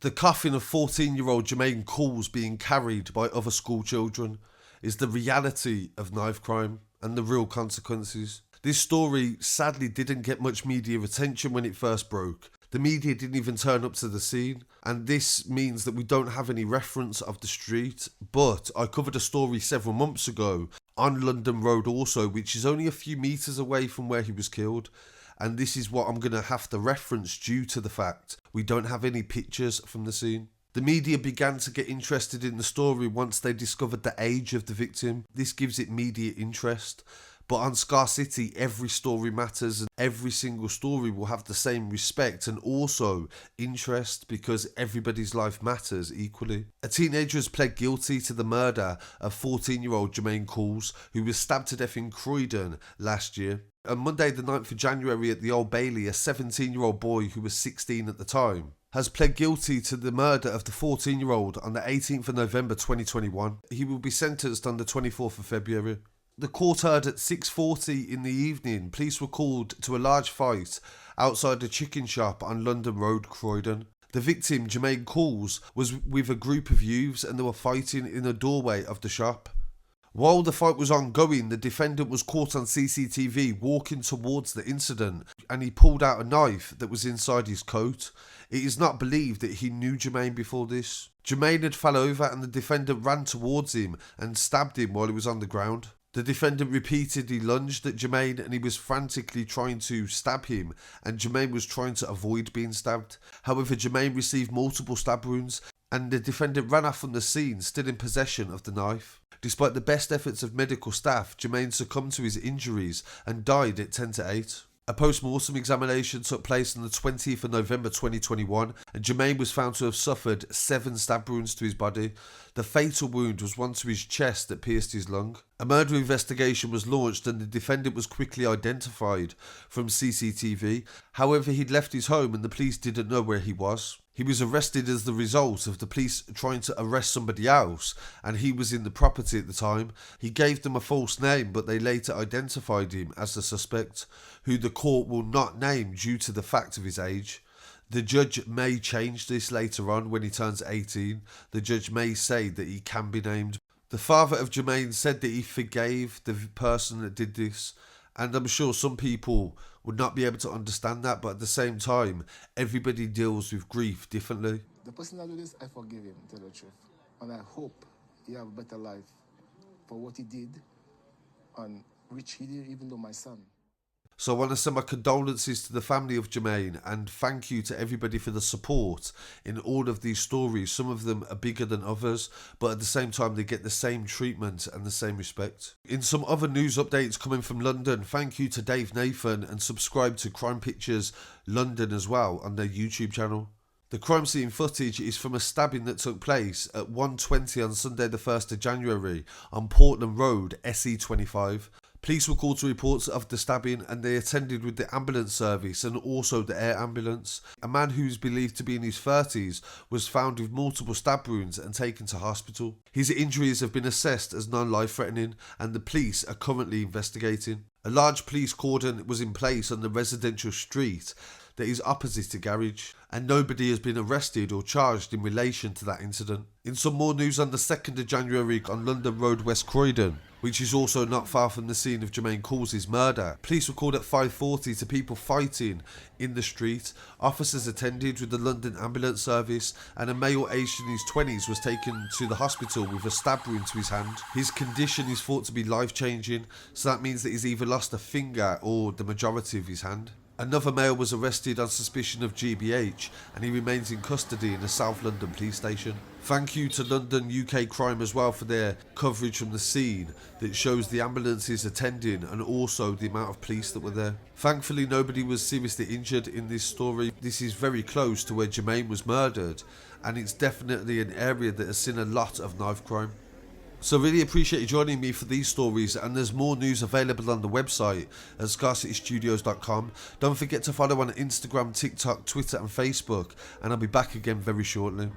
The coffin of 14-year-old Jermaine Cools being carried by other school children is the reality of knife crime and the real consequences. This story sadly didn't get much media attention when it first broke. The media didn't even turn up to the scene, and this means that we don't have any reference of the street. But I covered a story several months ago on London Road also, which is only a few metres away from where he was killed. And this is what I'm going to have to reference due to the fact we don't have any pictures from the scene. The media began to get interested in the story once they discovered the age of the victim. This gives it media interest. But on Scarcity, every story matters, and every single story will have the same respect and also interest because everybody's life matters equally. A teenager has pled guilty to the murder of 14-year-old Jermaine Cools, who was stabbed to death in Croydon last year. On Monday the 9th of January at the Old Bailey, a 17-year-old boy who was 16 at the time has pled guilty to the murder of the 14-year-old on the 18th of November 2021. He will be sentenced on the 24th of February. The court heard at 6:40 in the evening. Police were called to a large fight outside a chicken shop on London Road, Croydon. The victim, Jermaine Cools, was with a group of youths and they were fighting in the doorway of the shop. While the fight was ongoing, the defendant was caught on CCTV walking towards the incident and he pulled out a knife that was inside his coat. It is not believed that he knew Jermaine before this. Jermaine had fell over and the defendant ran towards him and stabbed him while he was on the ground. The defendant repeatedly lunged at Jermaine and he was frantically trying to stab him, and Jermaine was trying to avoid being stabbed. However, Jermaine received multiple stab wounds and the defendant ran off from the scene still in possession of the knife. Despite the best efforts of medical staff, Jermaine succumbed to his injuries and died at 10 to 8. A post-mortem examination took place on the 20th of November 2021 and Jermaine was found to have suffered 7 stab wounds to his body. The fatal wound was one to his chest that pierced his lung. A murder investigation was launched and the defendant was quickly identified from CCTV. However, he'd left his home and the police didn't know where he was. He was arrested as the result of the police trying to arrest somebody else and he was in the property at the time. He gave them a false name but they later identified him as the suspect, who the court will not name due to the fact of his age. The judge may change this later on when he turns 18. The judge may say that he can be named. The father of Jermaine said that he forgave the person that did this, and I'm sure some people would not be able to understand that, but at the same time, everybody deals with grief differently. The person that did this, I forgive him, tell the truth. And I hope he have a better life for what he did, and which he did even though my son. So I want to send my condolences to the family of Jermaine and thank you to everybody for the support in all of these stories. Some of them are bigger than others, but at the same time they get the same treatment and the same respect. In some other news updates coming from London, thank you to Dave Nathan and subscribe to Crime Pictures London as well on their YouTube channel. The crime scene footage is from a stabbing that took place at 1:20 on Sunday the 1st of January on Portland Road, SE25. Police were called to reports of the stabbing and they attended with the ambulance service and also the air ambulance. A man who is believed to be in his 30s was found with multiple stab wounds and taken to hospital. His injuries have been assessed as non-life-threatening and the police are currently investigating. A large police cordon was in place on the residential street that is opposite a garage, and nobody has been arrested or charged in relation to that incident. In some more news, on the 2nd of January on London Road, West Croydon, which is also not far from the scene of Jermaine Cools' murder, police were called at 5:40 to people fighting in the street. Officers attended with the London ambulance service and a male aged in his 20s was taken to the hospital with a stab wound to his hand. His condition is thought to be life-changing, so that means that he's either lost a finger or the majority of his hand. Another male was arrested on suspicion of GBH and he remains in custody in the South London police station. Thank you to London UK Crime as well for their coverage from the scene that shows the ambulances attending and also the amount of police that were there. Thankfully nobody was seriously injured in this story. This is very close to where Jermaine was murdered and it's definitely an area that has seen a lot of knife crime. So really appreciate you joining me for these stories, and there's more news available on the website at scarcitystudios.com. Don't forget to follow on Instagram, TikTok, Twitter and Facebook, and I'll be back again very shortly.